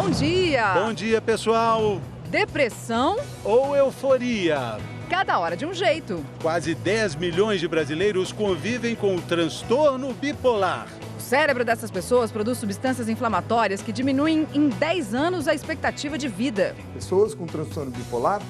Bom dia! Bom dia, pessoal! Depressão ou euforia? Cada hora de um jeito. Quase 10 milhões de brasileiros convivem com o transtorno bipolar. O cérebro dessas pessoas produz substâncias inflamatórias que diminuem em 10 anos a expectativa de vida. Pessoas com transtorno bipolar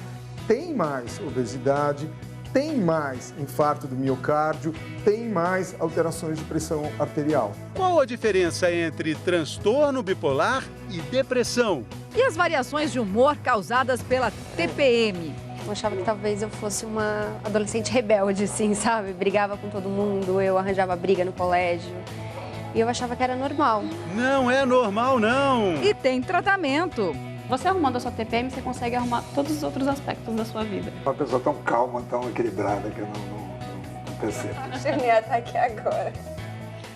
têm mais obesidade, têm mais infarto do miocárdio, têm mais alterações de pressão arterial. Qual a diferença entre transtorno bipolar e depressão? E as variações de humor causadas pela TPM? Eu achava que talvez eu fosse uma adolescente rebelde, assim, sabe? Brigava com todo mundo, eu arranjava briga no colégio. E eu achava que era normal. Não é normal, não! E tem tratamento. Você arrumando a sua TPM, você consegue arrumar todos os outros aspectos da sua vida. Uma pessoa tão calma, tão equilibrada que eu não percebo. Cheguei até aqui agora.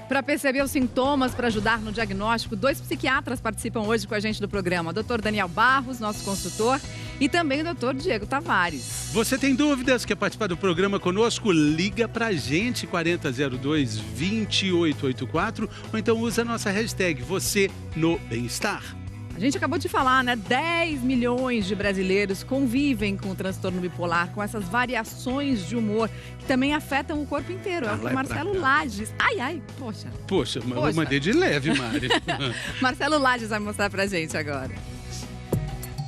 Para perceber os sintomas, para ajudar no diagnóstico, 2 psiquiatras participam hoje com a gente do programa. O Dr. Daniel Barros, nosso consultor, e também o Dr. Diego Tavares. Você tem dúvidas? Quer participar do programa conosco? Liga pra gente, 4002-2884, ou então usa a nossa hashtag Você no Bem-Estar. A gente acabou de falar, né? 10 milhões de brasileiros convivem com o transtorno bipolar, com essas variações de humor, que também afetam o corpo inteiro. É o que Marcelo Lages... Ai, poxa. Poxa, eu mandei de leve, Mari. Marcelo Lages vai mostrar pra gente agora.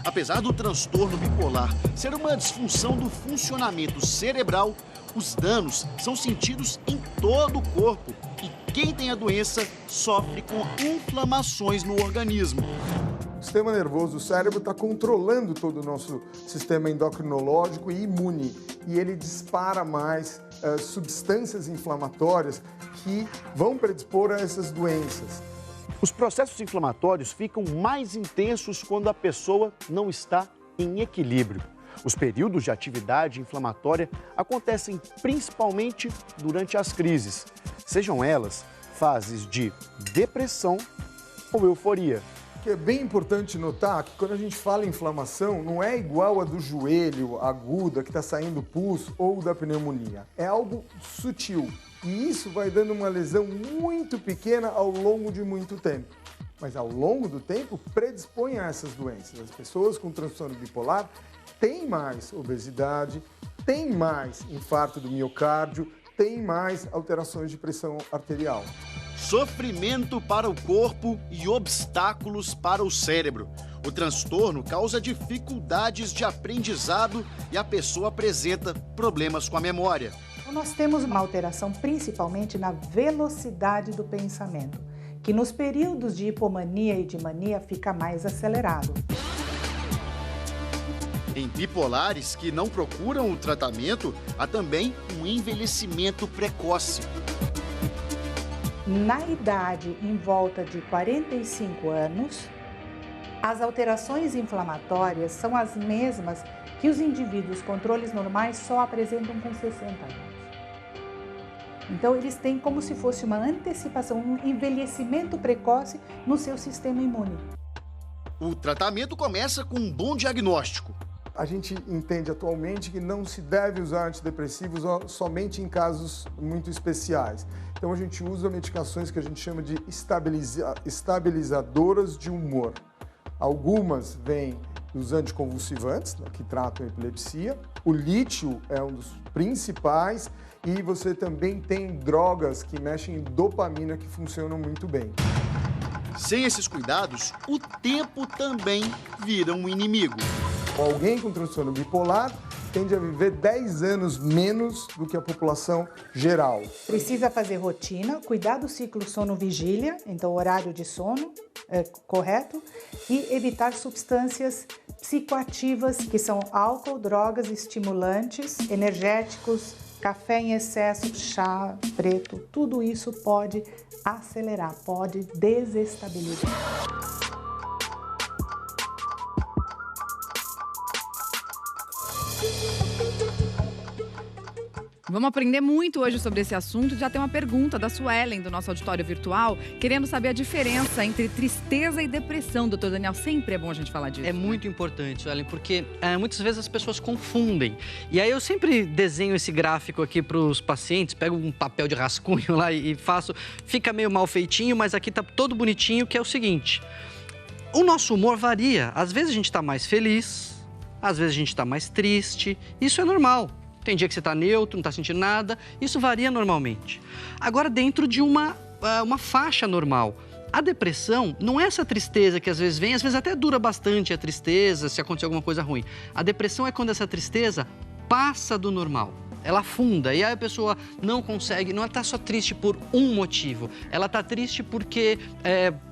Apesar do transtorno bipolar ser uma disfunção do funcionamento cerebral, os danos são sentidos em todo o corpo e quem tem a doença sofre com inflamações no organismo. O sistema nervoso do cérebro está controlando todo o nosso sistema endocrinológico e imune. E ele dispara mais substâncias inflamatórias que vão predispor a essas doenças. Os processos inflamatórios ficam mais intensos quando a pessoa não está em equilíbrio. Os períodos de atividade inflamatória acontecem principalmente durante as crises, sejam elas fases de depressão ou euforia. O que é bem importante notar que quando a gente fala em inflamação, não é igual a do joelho aguda, que está saindo pus, ou da pneumonia. É algo sutil. E isso vai dando uma lesão muito pequena ao longo de muito tempo. Mas ao longo do tempo, predispõe a essas doenças. As pessoas com transtorno bipolar têm mais obesidade, têm mais infarto do miocárdio, têm mais alterações de pressão arterial. Sofrimento para o corpo e obstáculos para o cérebro. O transtorno causa dificuldades de aprendizado e a pessoa apresenta problemas com a memória. Nós temos uma alteração principalmente na velocidade do pensamento, que nos períodos de hipomania e de mania fica mais acelerado. Em bipolares que não procuram o tratamento, há também um envelhecimento precoce. Na idade em volta de 45 anos, as alterações inflamatórias são as mesmas que os indivíduos controles normais só apresentam com 60 anos. Então, eles têm como se fosse uma antecipação, um envelhecimento precoce no seu sistema imune. O tratamento começa com um bom diagnóstico. A gente entende atualmente que não se deve usar antidepressivos somente em casos muito especiais. Então, a gente usa medicações que a gente chama de estabilizadoras de humor. Algumas vêm dos anticonvulsivantes, que tratam a epilepsia. O lítio é um dos principais. E você também tem drogas que mexem em dopamina que funcionam muito bem. Sem esses cuidados, o tempo também vira um inimigo. Alguém com transtorno bipolar tende a viver 10 anos menos do que a população geral. Precisa fazer rotina, cuidar do ciclo sono-vigília, então horário de sono correto, e evitar substâncias psicoativas, que são álcool, drogas, estimulantes, energéticos, café em excesso, chá preto, tudo isso pode acelerar, pode desestabilizar. Vamos aprender muito hoje sobre esse assunto. Já tem uma pergunta da Suelen, do nosso auditório virtual, querendo saber a diferença entre tristeza e depressão. Doutor Daniel, sempre é bom a gente falar disso. É muito importante, Suelen, porque muitas vezes as pessoas confundem. E aí eu sempre desenho esse gráfico aqui para os pacientes, pego um papel de rascunho lá e faço. Fica meio mal feitinho, mas aqui tá todo bonitinho, que é o seguinte. o nosso humor varia. Às vezes a gente está mais feliz, às vezes a gente está mais triste. Isso é normal. Tem dia que você está neutro, não está sentindo nada. Isso varia normalmente. Agora, dentro de uma faixa normal. A depressão não é essa tristeza que às vezes vem, às vezes até dura bastante a tristeza, se acontecer alguma coisa ruim. A depressão é quando essa tristeza passa do normal. Ela afunda e aí a pessoa não consegue, não está só triste por um motivo. Ela está triste porque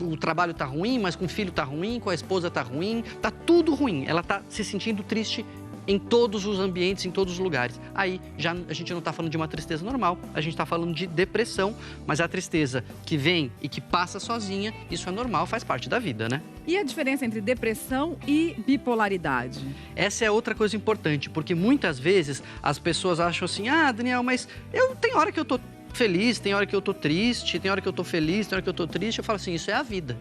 o trabalho está ruim, mas com o filho está ruim, com a esposa está ruim, está tudo ruim. Ela está se sentindo triste em todos os ambientes, em todos os lugares. Aí já a gente não está falando de uma tristeza normal, a gente está falando de depressão, mas a tristeza que vem e que passa sozinha, isso é normal, faz parte da vida, né? E a diferença entre depressão e bipolaridade? Essa é outra coisa importante, porque muitas vezes as pessoas acham assim, Daniel, mas tem hora que eu tô feliz, tem hora que eu tô triste, tem hora que eu tô feliz, tem hora que eu tô triste. Eu falo assim, isso é a vida.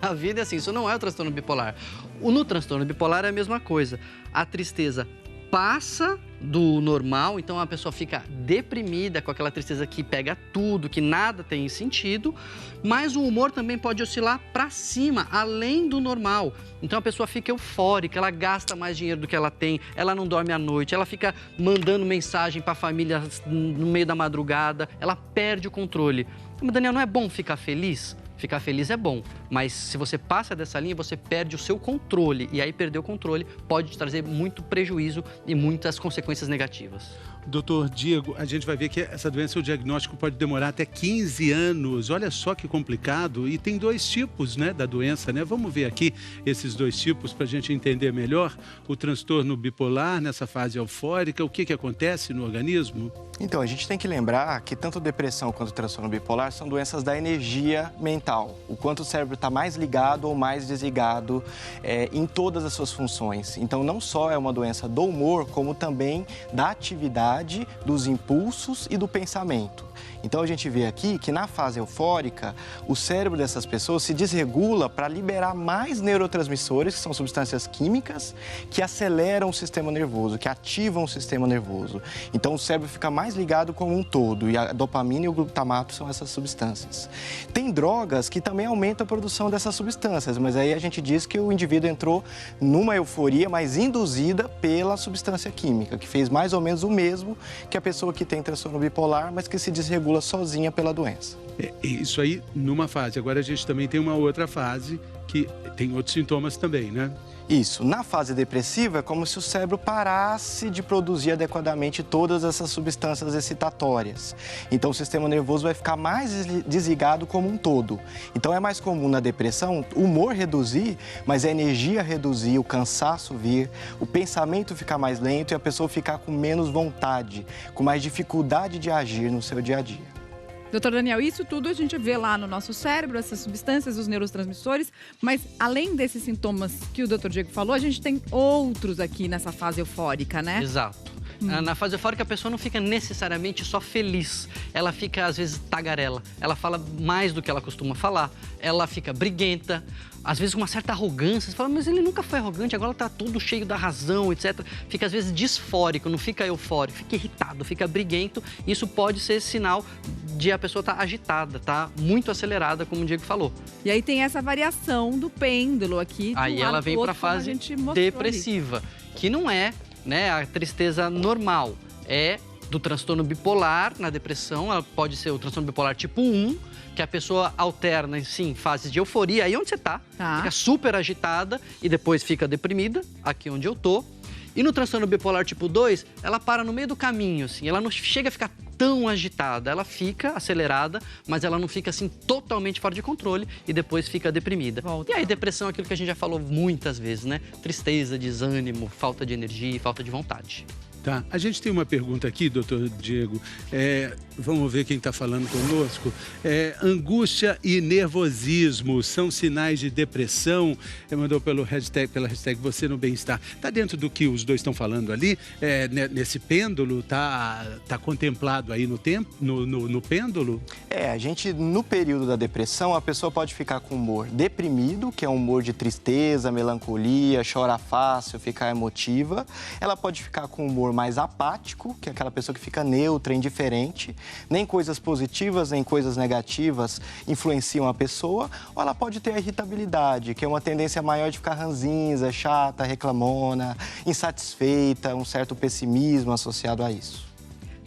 A vida é assim, isso não é o transtorno bipolar. No transtorno bipolar é a mesma coisa. A tristeza passa do normal, então a pessoa fica deprimida, com aquela tristeza que pega tudo, que nada tem sentido, mas o humor também pode oscilar para cima, além do normal. Então a pessoa fica eufórica, ela gasta mais dinheiro do que ela tem, ela não dorme à noite, ela fica mandando mensagem para a família no meio da madrugada, ela perde o controle. Mas, Daniel, não é bom ficar feliz? Ficar feliz é bom, mas se você passa dessa linha, você perde o seu controle. E aí, perder o controle pode te trazer muito prejuízo e muitas consequências negativas. Doutor Diego, a gente vai ver que essa doença, o diagnóstico pode demorar até 15 anos. Olha só que complicado. E tem 2 tipos, né, da doença, né? Vamos ver aqui esses 2 tipos para a gente entender melhor o transtorno bipolar nessa fase eufórica. O que acontece no organismo? Então, a gente tem que lembrar que tanto depressão quanto transtorno bipolar são doenças da energia mental. O quanto o cérebro está mais ligado ou mais desligado em todas as suas funções. Então, não só é uma doença do humor, como também da atividade, dos impulsos e do pensamento. Então a gente vê aqui que na fase eufórica, o cérebro dessas pessoas se desregula para liberar mais neurotransmissores, que são substâncias químicas, que aceleram o sistema nervoso, que ativam o sistema nervoso. Então o cérebro fica mais ligado como um todo, e a dopamina e o glutamato são essas substâncias. Tem drogas que também aumentam a produção dessas substâncias, mas aí a gente diz que o indivíduo entrou numa euforia, mas induzida pela substância química, que fez mais ou menos o mesmo que a pessoa que tem transtorno bipolar, mas que se desregula sozinha pela doença. Isso aí numa fase. Agora a gente também tem uma outra fase que tem outros sintomas também, né? Isso. Na fase depressiva é como se o cérebro parasse de produzir adequadamente todas essas substâncias excitatórias. Então o sistema nervoso vai ficar mais desligado como um todo. Então é mais comum na depressão o humor reduzir, mas a energia reduzir, o cansaço vir, o pensamento ficar mais lento e a pessoa ficar com menos vontade, com mais dificuldade de agir no seu dia a dia. Doutor Daniel, isso tudo a gente vê lá no nosso cérebro, essas substâncias, os neurotransmissores, mas além desses sintomas que o doutor Diego falou, a gente tem outros aqui nessa fase eufórica, né? Exato. Na fase eufórica, a pessoa não fica necessariamente só feliz. Ela fica, às vezes, tagarela. Ela fala mais do que ela costuma falar. Ela fica briguenta. Às vezes, com uma certa arrogância. Você fala, mas ele nunca foi arrogante, agora tá todo cheio da razão, etc. Fica, às vezes, disfórico, não fica eufórico. Fica irritado, fica briguento. Isso pode ser sinal de a pessoa estar agitada, tá muito acelerada, como o Diego falou. E aí tem essa variação do pêndulo aqui. Aí ela vem para a fase depressiva, que não é, né, a tristeza normal. É do transtorno bipolar na depressão, ela pode ser o transtorno bipolar tipo 1, que a pessoa alterna, sim, fases de euforia, aí onde você tá, fica super agitada e depois fica deprimida, aqui onde eu tô. E no transtorno bipolar tipo 2, ela para no meio do caminho, assim, ela não chega a ficar tão agitada, ela fica acelerada, mas ela não fica assim totalmente fora de controle e depois fica deprimida. E aí depressão é aquilo que a gente já falou muitas vezes, né? Tristeza, desânimo, falta de energia, falta de vontade. Tá, a gente tem uma pergunta aqui, doutor Diego, vamos ver quem está falando conosco. Angústia e nervosismo são sinais de depressão? Mandou pela hashtag Você no Bem-Estar. Está dentro do que os dois estão falando ali? Nesse pêndulo, está contemplado aí no pêndulo? A gente, no período da depressão, a pessoa pode ficar com humor deprimido, que é um humor de tristeza, melancolia, chora fácil, ficar emotiva. Ela pode ficar com humor humor mais apático, que é aquela pessoa que fica neutra, indiferente, nem coisas positivas, nem coisas negativas influenciam a pessoa, ou ela pode ter a irritabilidade, que é uma tendência maior de ficar ranzinza, chata, reclamona, insatisfeita, um certo pessimismo associado a isso.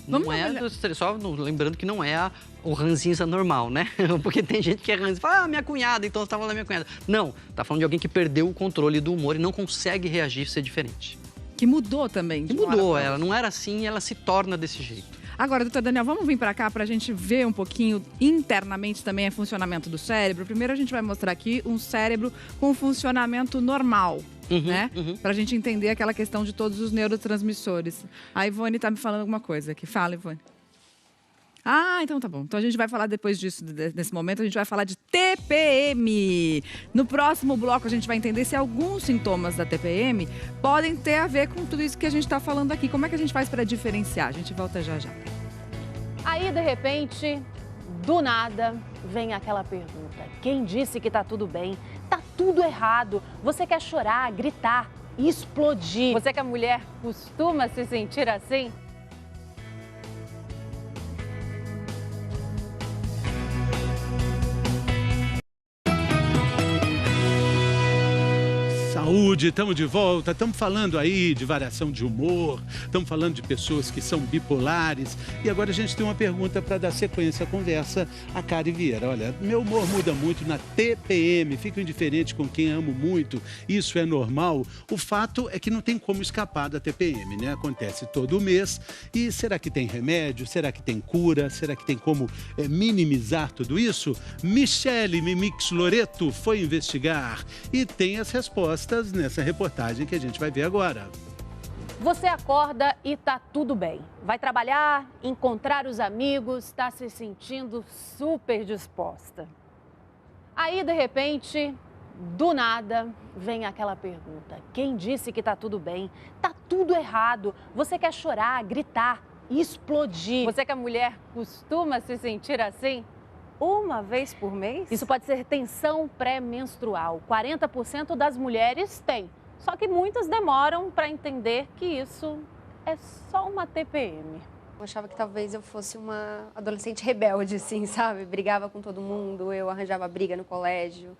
Não é, só lembrando que não é o ranzinza normal, né? Porque tem gente que é ranzinza e fala, minha cunhada, então você tá falando da minha cunhada. Não, tá falando de alguém que perdeu o controle do humor e não consegue reagir, ser diferente. Que mudou também. Que mudou, ela não era assim e ela se torna desse jeito. Agora, doutor Daniel, vamos vir para cá para a gente ver um pouquinho internamente também o funcionamento do cérebro. Primeiro a gente vai mostrar aqui um cérebro com funcionamento normal, né? Para a gente entender aquela questão de todos os neurotransmissores. A Ivone tá me falando alguma coisa aqui. Fala, Ivone. Ah, então tá bom. Então a gente vai falar depois disso, nesse momento, a gente vai falar de TPM. No próximo bloco a gente vai entender se alguns sintomas da TPM podem ter a ver com tudo isso que a gente está falando aqui. Como é que a gente faz para diferenciar? A gente volta já já. Aí, de repente, do nada, vem aquela pergunta. Quem disse que tá tudo bem? Tá tudo errado. Você quer chorar, gritar, explodir. Você que é mulher costuma se sentir assim? Saúde, estamos de volta, estamos falando aí de variação de humor, estamos falando de pessoas que são bipolares e agora a gente tem uma pergunta para dar sequência à conversa, a Kari Vieira. Olha, meu humor muda muito na TPM, fico indiferente com quem amo muito, isso é normal? O fato é que não tem como escapar da TPM, né? Acontece todo mês e será que tem remédio? Será que tem cura? Será que tem como minimizar tudo isso? Michele Mimix Loreto foi investigar e tem as respostas nessa reportagem que a gente vai ver agora. Você acorda e tá tudo bem. Vai trabalhar, encontrar os amigos, tá se sentindo super disposta. Aí, de repente, do nada, vem aquela pergunta. Quem disse que tá tudo bem? Tá tudo errado. Você quer chorar, gritar, explodir. Você que é mulher costuma se sentir assim? Uma vez por mês? Isso pode ser tensão pré-menstrual. 40% das mulheres têm. Só que muitas demoram para entender que isso é só uma TPM. Eu achava que talvez eu fosse uma adolescente rebelde, assim, sabe? Brigava com todo mundo, eu arranjava briga no colégio.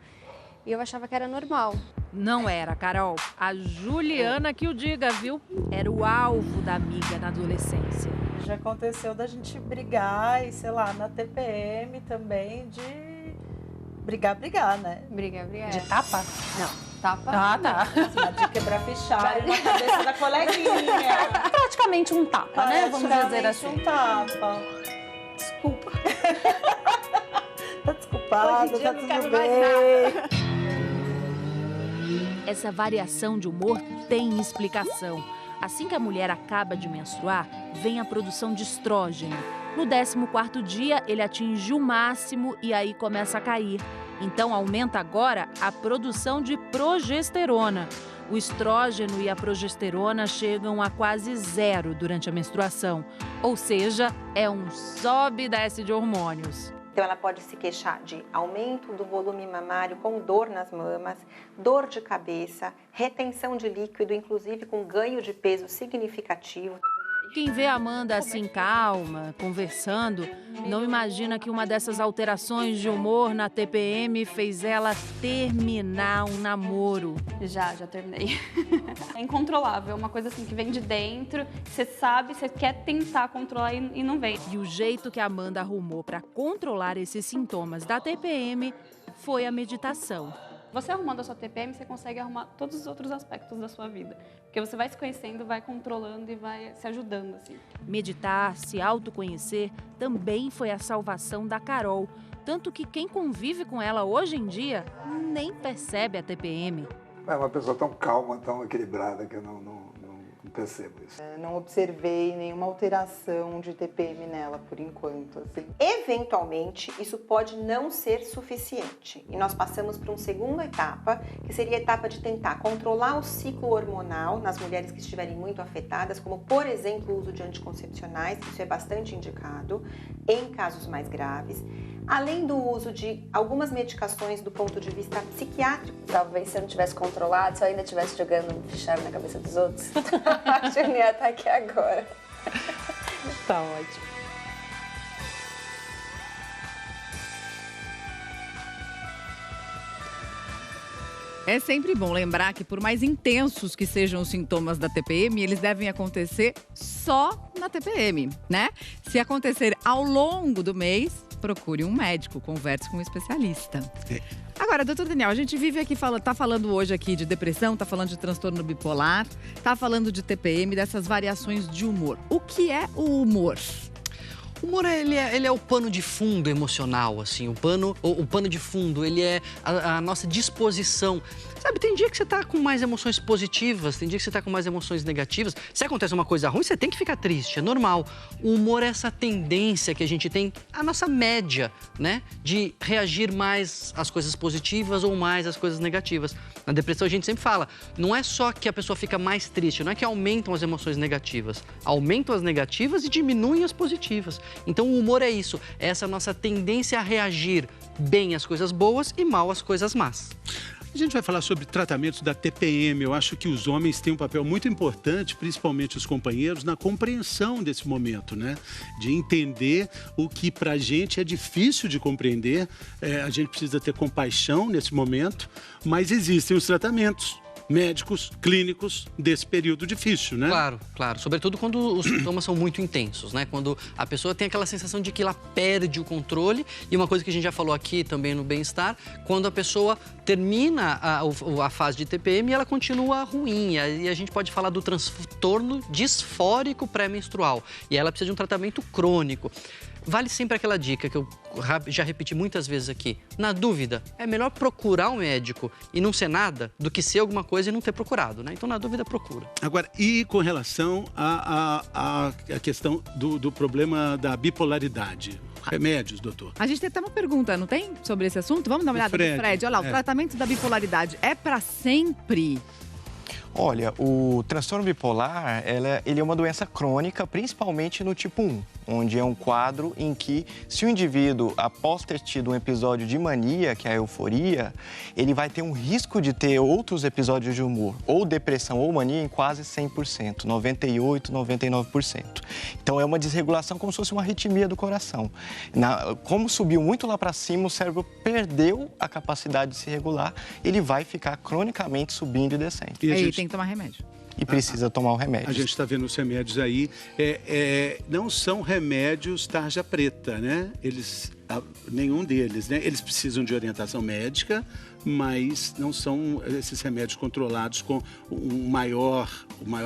E eu achava que era normal. Não era, Carol. A Juliana que o diga, viu? Era o alvo da amiga na adolescência. Já aconteceu da gente brigar e, sei lá, na TPM também de brigar, né? Brigar. De tapa? Não, tapa. Ah, tá. De quebrar fichário na cabeça da coleguinha. Praticamente um tapa, né? Vamos dizer assim. Um tapa. Desculpa. Tá desculpada, Hoje em dia tá não quero tudo mais bem. Essa variação de humor tem explicação. Assim que a mulher acaba de menstruar, vem a produção de estrógeno. No 14º dia, ele atinge o máximo e aí começa a cair. Então, aumenta agora a produção de progesterona. O estrógeno e a progesterona chegam a quase zero durante a menstruação. Ou seja, é um sobe e desce de hormônios. Então, ela pode se queixar de aumento do volume mamário com dor nas mamas, dor de cabeça, retenção de líquido, inclusive com ganho de peso significativo. Quem vê a Amanda assim calma, conversando, não imagina que uma dessas alterações de humor na TPM fez ela terminar um namoro. Já terminei. É incontrolável, é uma coisa assim que vem de dentro, você sabe, você quer tentar controlar e não vem. E o jeito que a Amanda arrumou para controlar esses sintomas da TPM foi a meditação. Você arrumando a sua TPM, você consegue arrumar todos os outros aspectos da sua vida. Porque você vai se conhecendo, vai controlando e vai se ajudando, assim. Meditar, se autoconhecer, também foi a salvação da Carol. Tanto que quem convive com ela hoje em dia nem percebe a TPM. É uma pessoa tão calma, tão equilibrada que eu não percebo isso. Não observei nenhuma alteração de TPM nela, por enquanto. Assim. Eventualmente, isso pode não ser suficiente. E nós passamos para uma segunda etapa, que seria a etapa de tentar controlar o ciclo hormonal nas mulheres que estiverem muito afetadas, como, por exemplo, o uso de anticoncepcionais, isso é bastante indicado, em casos mais graves. além do uso de algumas medicações do ponto de vista psiquiátrico. Talvez se eu não tivesse controlado, se eu ainda estivesse jogando fichário na cabeça dos outros, acho que eu não ia estar aqui agora. Tá ótimo. É sempre bom lembrar que, por mais intensos que sejam os sintomas da TPM, eles devem acontecer só na TPM, né? Se acontecer ao longo do mês, procure um médico, converse com um especialista. Agora, doutor Daniel, a gente vive aqui, tá falando hoje aqui de depressão, tá falando de transtorno bipolar, tá falando de TPM, dessas variações de humor. O que é o humor? O humor, ele é o pano de fundo emocional, assim. O pano de fundo, ele é a nossa disposição. Sabe, tem dia que você tá com mais emoções positivas, tem dia que você tá com mais emoções negativas. Se acontece uma coisa ruim, você tem que ficar triste, é normal. O humor é essa tendência que a gente tem, a nossa média, né? De reagir mais às coisas positivas ou mais às coisas negativas. Na depressão a gente sempre fala, não é só que a pessoa fica mais triste, não é que aumentam as emoções negativas. Aumentam as negativas e diminuem as positivas. Então o humor é isso, é essa nossa tendência a reagir bem às coisas boas e mal às coisas más. A gente vai falar sobre tratamentos da TPM. Eu acho que os homens têm um papel muito importante, principalmente os companheiros, na compreensão desse momento, né? De entender o que pra gente é difícil de compreender. A gente precisa ter compaixão nesse momento, mas existem os tratamentos médicos, clínicos desse período difícil, né? Claro, claro. Sobretudo quando os sintomas são muito intensos, né? Quando a pessoa tem aquela sensação de que ela perde o controle. E uma coisa que a gente já falou aqui também no bem-estar, quando a pessoa termina a fase de TPM e ela continua ruim. E a gente pode falar do transtorno disfórico pré-menstrual. E ela precisa de um tratamento crônico. Vale sempre aquela dica que eu já repeti muitas vezes aqui. Na dúvida, é melhor procurar um médico e não ser nada do que ser alguma coisa e não ter procurado, né? Então, na dúvida, procura. Agora, e com relação à questão do problema da bipolaridade? Remédios, doutor? A gente tem até uma pergunta, não tem? Sobre esse assunto? Vamos dar uma olhada no Fred. Olha lá, o tratamento da bipolaridade é para sempre? Olha, o transtorno bipolar, ele é uma doença crônica, principalmente no tipo 1, onde é um quadro em que, se o indivíduo, após ter tido um episódio de mania, que é a euforia, ele vai ter um risco de ter outros episódios de humor, ou depressão ou mania, em quase 100%, 98%, 99%. Então, é uma desregulação como se fosse uma arritmia do coração. Como subiu muito lá para cima, o cérebro perdeu a capacidade de se regular, ele vai ficar cronicamente subindo e descendo. E aí tem que tomar remédio. E precisa tomar o remédio. A gente está vendo os remédios aí. Não são remédios tarja preta, né? Nenhum deles, né? Eles precisam de orientação médica, mas não são esses remédios controlados com um maior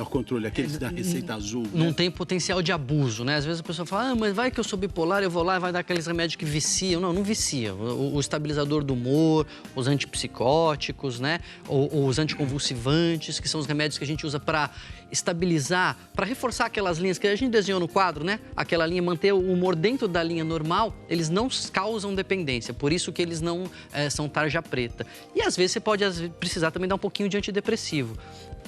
controle, aqueles da receita azul. Não né? tem potencial de abuso, né? Às vezes a pessoa fala, mas vai que eu sou bipolar, eu vou lá e vai dar aqueles remédios que viciam. Não vicia. O estabilizador do humor, os antipsicóticos, né? Ou os anticonvulsivantes, que são os remédios que a gente usa para estabilizar, para reforçar aquelas linhas que a gente desenhou no quadro, né? Aquela linha, manter o humor dentro da linha normal, eles não causam dependência, por isso que eles não são tarja preta. E às vezes você pode precisar também dar um pouquinho de antidepressivo.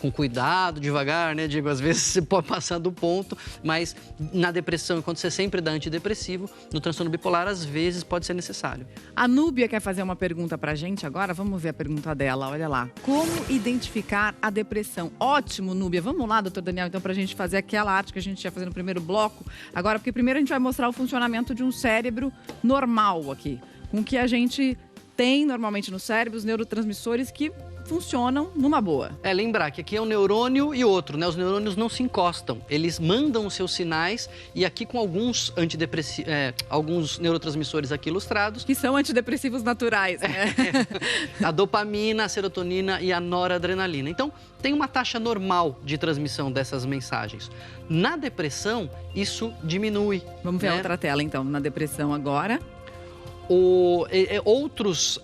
Com cuidado, devagar, né, Diego? Às vezes você pode passar do ponto, mas na depressão, enquanto você sempre dá antidepressivo, no transtorno bipolar, às vezes pode ser necessário. A Núbia quer fazer uma pergunta pra gente agora, vamos ver a pergunta dela, olha lá. Como identificar a depressão? Ótimo, Núbia. Vamos lá, doutor Daniel, então, pra gente fazer aquela arte que a gente ia fazer no primeiro bloco. Agora, porque primeiro a gente vai mostrar o funcionamento de um cérebro normal aqui, com o que a gente tem normalmente no cérebro, os neurotransmissores que funcionam numa boa. Lembrar que aqui é um neurônio e outro, né? Os neurônios não se encostam, eles mandam os seus sinais e aqui com alguns alguns neurotransmissores aqui ilustrados. Que são antidepressivos naturais, né? A dopamina, a serotonina e a noradrenalina. Então, tem uma taxa normal de transmissão dessas mensagens. Na depressão, isso diminui. Vamos ver a outra tela, então, na depressão agora. Outros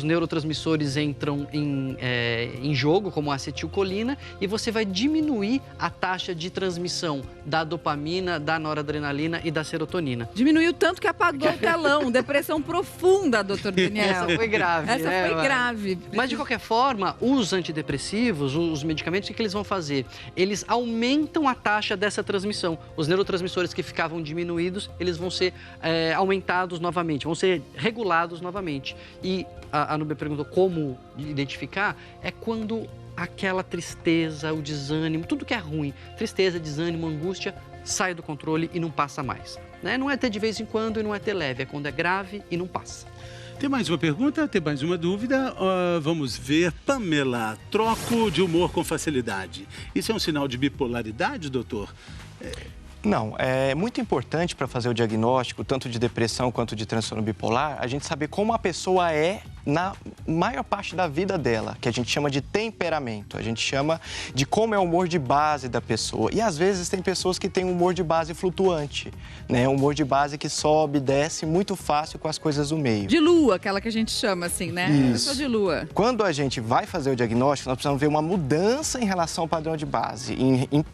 neurotransmissores entram em jogo, como a acetilcolina, e você vai diminuir a taxa de transmissão da dopamina, da noradrenalina e da serotonina. Diminuiu tanto que apagou o telão. Depressão profunda, doutor Daniel. Essa foi grave. Essa foi grave. Mas, de qualquer forma, os antidepressivos, os medicamentos, o que eles vão fazer? Eles aumentam a taxa dessa transmissão. Os neurotransmissores que ficavam diminuídos, eles vão ser aumentados novamente, vão ser regulados novamente. E a Nubia perguntou como identificar, é quando aquela tristeza, o desânimo, tudo que é ruim, tristeza, desânimo, angústia, sai do controle e não passa mais. Né? Não é ter de vez em quando e não é ter leve, é quando é grave e não passa. Tem mais uma pergunta? Tem mais uma dúvida? Vamos ver. Pamela, troco de humor com facilidade. Isso é um sinal de bipolaridade, doutor? Não, é muito importante para fazer o diagnóstico, tanto de depressão quanto de transtorno bipolar, a gente saber como a pessoa é na maior parte da vida dela, que a gente chama de temperamento, a gente chama de como é o humor de base da pessoa. E às vezes tem pessoas que têm um humor de base flutuante, né? Um humor de base que sobe e desce muito fácil com as coisas do meio. De lua, aquela que a gente chama assim, né? Isso. Eu sou de lua. Quando a gente vai fazer o diagnóstico, nós precisamos ver uma mudança em relação ao padrão de base,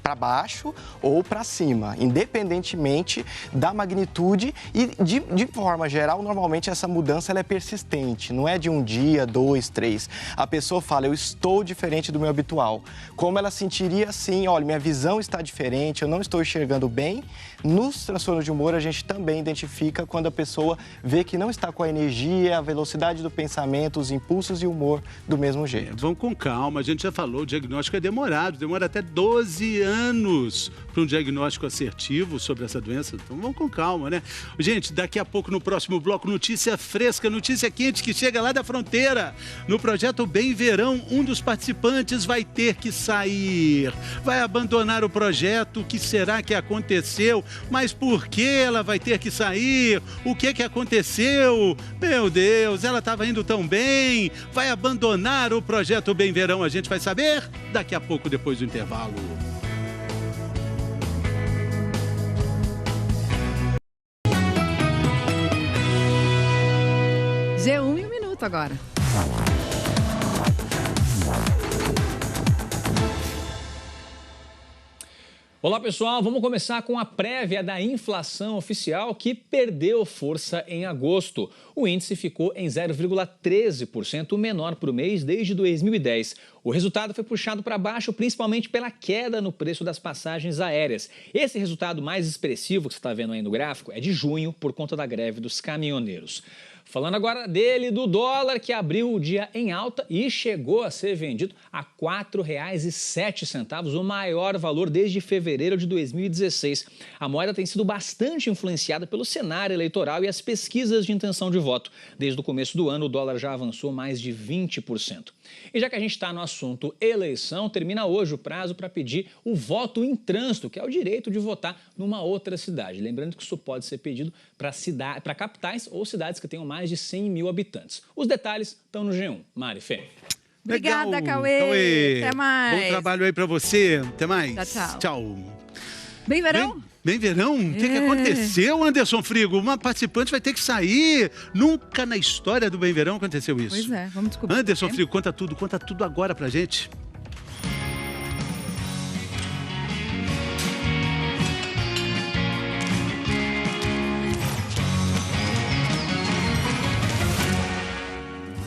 para baixo ou para cima, independentemente da magnitude e, de forma geral, normalmente essa mudança ela é persistente, não é de um dia, 2, 3. A pessoa fala, eu estou diferente do meu habitual. Como ela sentiria assim, olha, minha visão está diferente, eu não estou enxergando bem. Nos transtornos de humor, a gente também identifica quando a pessoa vê que não está com a energia, a velocidade do pensamento, os impulsos e o humor do mesmo jeito. Vamos com calma, a gente já falou, o diagnóstico é demorado, demora até 12 anos para um diagnóstico assertivo sobre essa doença. Então vamos com calma, né? Gente, daqui a pouco no próximo bloco, notícia fresca, notícia quente que chega lá da fronteira. No projeto Bem Verão, um dos participantes vai ter que sair, vai abandonar o projeto. O que será que aconteceu? Mas por que ela vai ter que sair? O que aconteceu? Meu Deus, ela estava indo tão bem, vai abandonar o projeto Bem Verão. A gente vai saber daqui a pouco, depois do intervalo. G1 em 1 minuto agora. Olá pessoal, vamos começar com a prévia da inflação oficial que perdeu força em agosto. O índice ficou em 0,13%, menor para o mês desde 2010. O resultado foi puxado para baixo principalmente pela queda no preço das passagens aéreas. Esse resultado mais expressivo que você está vendo aí no gráfico é de junho por conta da greve dos caminhoneiros. Falando agora dele, do dólar, que abriu o dia em alta e chegou a ser vendido a R$ 4,07, o maior valor desde fevereiro de 2016. A moeda tem sido bastante influenciada pelo cenário eleitoral e as pesquisas de intenção de voto. Desde o começo do ano, o dólar já avançou mais de 20%. E já que a gente está no assunto eleição, termina hoje o prazo para pedir o voto em trânsito, que é o direito de votar numa outra cidade. Lembrando que isso pode ser pedido para capitais ou cidades que tenham mais de 100 mil habitantes. Os detalhes estão no G1. Mari, Fê. Obrigada, Cauê. Até mais. Bom trabalho aí pra você. Até mais. Tchau. Tchau. Bem verão? Bem verão? O que aconteceu, Anderson Frigo? Uma participante vai ter que sair. Nunca na história do Bem Verão aconteceu isso. Pois é, vamos descobrir. Anderson Frigo, conta tudo agora pra gente.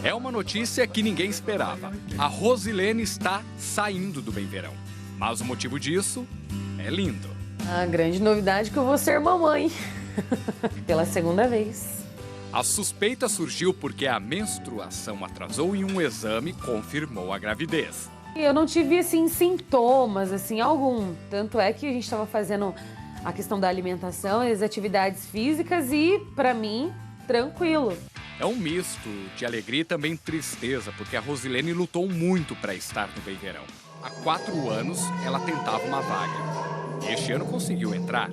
É uma notícia que ninguém esperava. A Rosilene está saindo do Bem Verão. Mas o motivo disso é lindo. A grande novidade é que eu vou ser mamãe. Pela segunda vez. A suspeita surgiu porque a menstruação atrasou e um exame confirmou a gravidez. Eu não tive, assim, sintomas, assim, algum. Tanto é que a gente estava fazendo a questão da alimentação e as atividades físicas e, para mim, tranquilo. É um misto de alegria e também tristeza, porque a Rosilene lutou muito para estar no Bem Verão. Há 4 anos, ela tentava uma vaga. Este ano conseguiu entrar.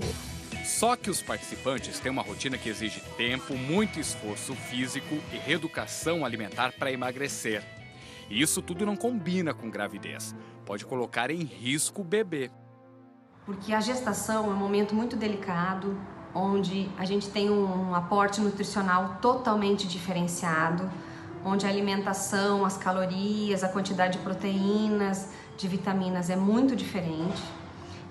Só que os participantes têm uma rotina que exige tempo, muito esforço físico e reeducação alimentar para emagrecer. E isso tudo não combina com gravidez. Pode colocar em risco o bebê. Porque a gestação é um momento muito delicado, onde a gente tem um aporte nutricional totalmente diferenciado, onde a alimentação, as calorias, a quantidade de proteínas, de vitaminas é muito diferente.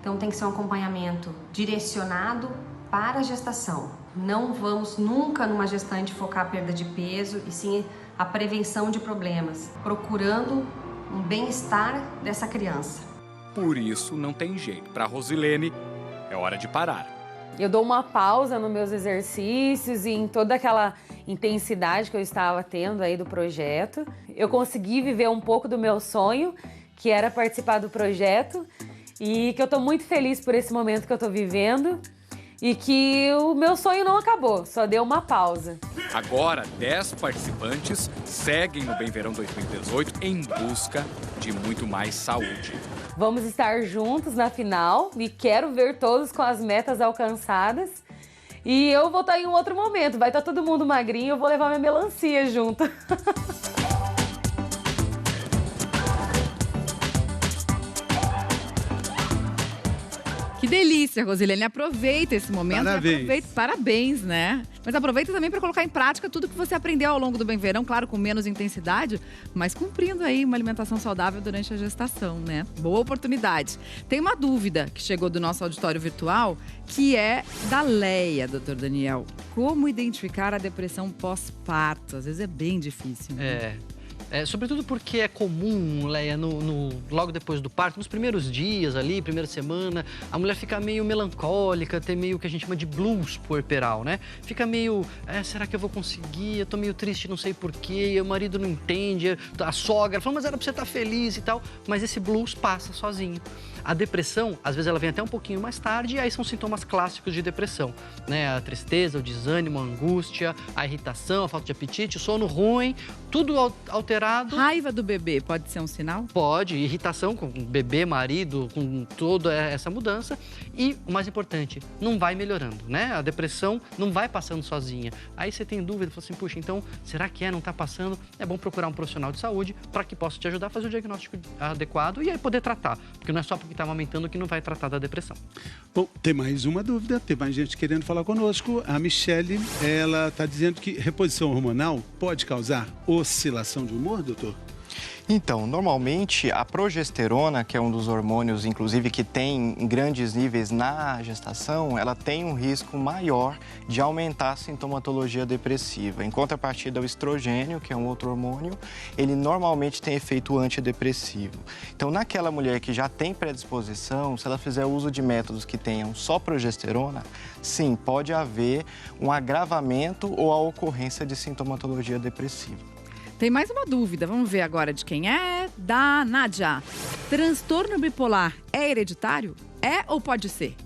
Então tem que ser um acompanhamento direcionado para a gestação. Não vamos nunca numa gestante focar a perda de peso, e sim a prevenção de problemas, procurando um bem-estar dessa criança. Por isso não tem jeito. Para a Rosilene, é hora de parar. Eu dou uma pausa nos meus exercícios e em toda aquela intensidade que eu estava tendo aí do projeto. Eu consegui viver um pouco do meu sonho, que era participar do projeto, e que eu estou muito feliz por esse momento que eu estou vivendo e que o meu sonho não acabou, só deu uma pausa. Agora, 10 participantes seguem no Bem Verão 2018 em busca de muito mais saúde. Vamos estar juntos na final e quero ver todos com as metas alcançadas. E eu vou estar em um outro momento, vai estar todo mundo magrinho, eu vou levar minha melancia junto. Que delícia, Rosilene. Aproveita esse momento. Parabéns, né? Mas aproveita também para colocar em prática tudo que você aprendeu ao longo do Bem Verão, claro, com menos intensidade, mas cumprindo aí uma alimentação saudável durante a gestação, né? Boa oportunidade. Tem uma dúvida que chegou do nosso auditório virtual, que é da Leia, doutor Daniel. Como identificar a depressão pós-parto? Às vezes é bem difícil, né? Sobretudo porque é comum, Leia, logo depois do parto, nos primeiros dias ali, primeira semana, a mulher fica meio melancólica, tem meio que a gente chama de blues puerperal, né? Fica meio, será que eu vou conseguir? Eu tô meio triste, não sei porquê, o marido não entende, a sogra fala, mas era pra você estar feliz e tal, mas esse blues passa sozinho. A depressão, às vezes ela vem até um pouquinho mais tarde e aí são sintomas clássicos de depressão, né? A tristeza, o desânimo, a angústia, a irritação, a falta de apetite, o sono ruim, tudo alterado. Raiva do bebê pode ser um sinal? Pode, irritação com o bebê, marido, com toda essa mudança. E o mais importante, não vai melhorando, né? A depressão não vai passando sozinha. Aí você tem dúvida, fala assim, puxa, então será que não está passando? É bom procurar um profissional de saúde para que possa te ajudar a fazer o diagnóstico adequado e aí poder tratar, porque não é só porque está amamentando que não vai tratar da depressão. Bom, tem mais uma dúvida, tem mais gente querendo falar conosco. A Michele, ela está dizendo que reposição hormonal pode causar oscilação de humor, doutor? Então, normalmente a progesterona, que é um dos hormônios, inclusive, que tem grandes níveis na gestação, ela tem um risco maior de aumentar a sintomatologia depressiva. Em contrapartida, o estrogênio, que é um outro hormônio, ele normalmente tem efeito antidepressivo. Então, naquela mulher que já tem predisposição, se ela fizer uso de métodos que tenham só progesterona, sim, pode haver um agravamento ou a ocorrência de sintomatologia depressiva. Tem mais uma dúvida, vamos ver agora de quem é. Da Nádia. Transtorno bipolar é hereditário? É ou pode ser?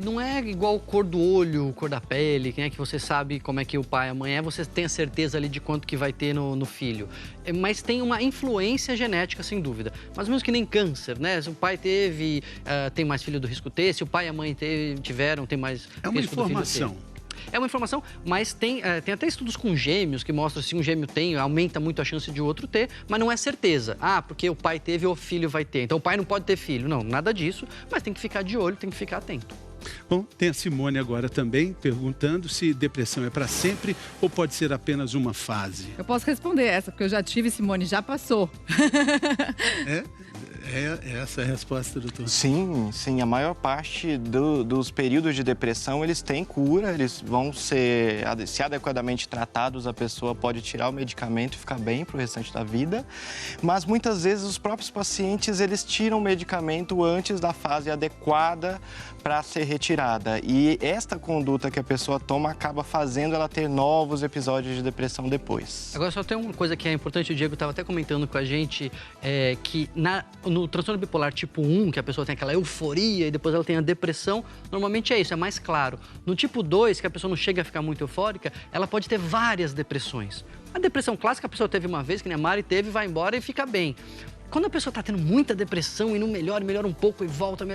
Não é igual cor do olho, cor da pele, quem é que você sabe como é que o pai e a mãe é, você tem a certeza ali de quanto que vai ter no filho. Mas tem uma influência genética, sem dúvida. Mais ou menos que nem câncer, né? Se o pai teve, tem mais filho do risco ter, se o pai e a mãe tiveram, tem mais risco do filho ter. É uma informação. É uma informação, mas tem até estudos com gêmeos que mostram se um gêmeo tem, aumenta muito a chance de o outro ter, mas não é certeza. Porque o pai teve ou o filho vai ter. Então o pai não pode ter filho. Não, nada disso, mas tem que ficar de olho, tem que ficar atento. Bom, tem a Simone agora também perguntando se depressão é para sempre ou pode ser apenas uma fase. Eu posso responder essa, porque eu já tive, Simone, já passou. É essa a resposta, doutor? Sim, a maior parte dos períodos de depressão, eles têm cura, eles vão se adequadamente tratados, a pessoa pode tirar o medicamento e ficar bem para o restante da vida, mas muitas vezes os próprios pacientes, eles tiram o medicamento antes da fase adequada para ser retirada. E esta conduta que a pessoa toma acaba fazendo ela ter novos episódios de depressão depois. Agora, só tem uma coisa que é importante, o Diego estava até comentando com a gente, que no transtorno bipolar tipo 1, que a pessoa tem aquela euforia e depois ela tem a depressão, normalmente é isso, é mais claro. No tipo 2, que a pessoa não chega a ficar muito eufórica, ela pode ter várias depressões. A depressão clássica a pessoa teve uma vez, que nem a Mari teve, vai embora e fica bem. Quando a pessoa está tendo muita depressão e não melhora um pouco e volta,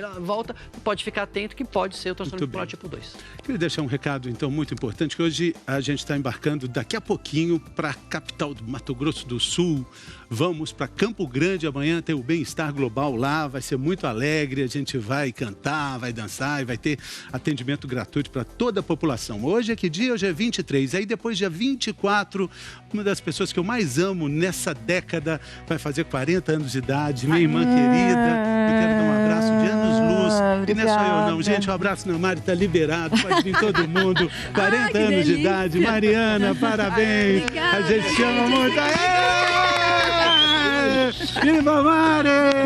pode ficar atento que pode ser o transtorno bipolar tipo 2. Queria deixar um recado, então, muito importante, que hoje a gente está embarcando daqui a pouquinho para a capital do Mato Grosso do Sul. Vamos para Campo Grande amanhã, tem o Bem-Estar Global lá, vai ser muito alegre, a gente vai cantar, vai dançar e vai ter atendimento gratuito para toda a população. Hoje é que dia? Hoje é 23, aí depois dia 24, uma das pessoas que eu mais amo nessa década vai fazer 40 anos de idade, minha irmã querida, eu quero dar um abraço de anos-luz, e não é só eu não, gente, um abraço na Mari, tá liberado, pode vir todo mundo, 40 anos de idade, Mariana, parabéns, a gente te ama muito, Viva Mari!